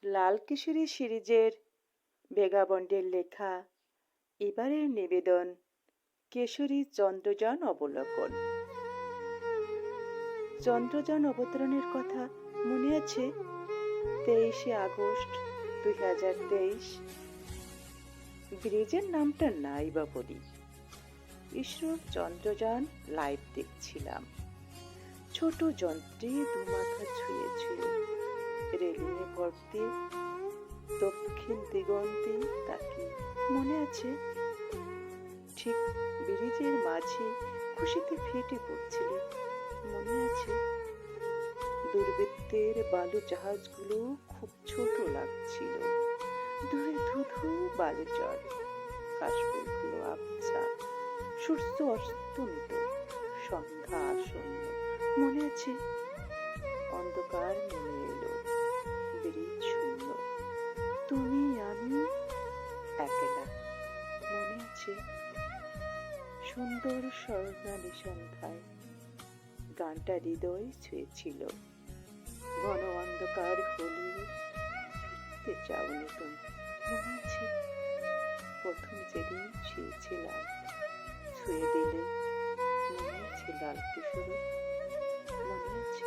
লাল কিশোরী সিরিজের ভেগাবন্ডের লেখা এবারের নিবেদন কেশরী চন্দ্রযান অবলোকন। চন্দ্রযান অবতরণের কথা মনে আছে? 23শে আগস্ট 2023। ব্রিজের নামটা নাই বা বলি, ইসরোর চন্দ্রযান লাইভ দেখছিলাম। ছোট যন্ত্রে দুমাথা ছুঁয়েছিল, রেলিংয়ে ভর্তি দক্ষিণ দিগন্তে তাকিয়ে মনে আছে? ঠিক ব্রিজের মাঝে খুশিতে ফেটে পড়ছিল, মনে আছে? দুর্বৃত্তের বালু জাহাজগুলো খুব ছোট লাগছিল, দূরে ধুধু বালু চর, কাশফুলগুলো আবছা, সূর্য অস্তমিত, সন্ধ্যা আসন্ন, মনে আছে? অন্ধকার নেমে এলো, ব্রিজ শূন্য, তুমি আমি একলা, মনে আছে? সুন্দর স্বর্ণালী সন্ধ্যায় গানটা হৃদয় ছুঁয়েছিল। ঘন অন্ধকার হলে ফিরতে চাওনি তুমি, মনে আছে? প্রথম যেদিন ছুঁয়েছিলাম, ছুঁয়ে দিলে, মনে আছে লাল কিশোরী, মনে আছে?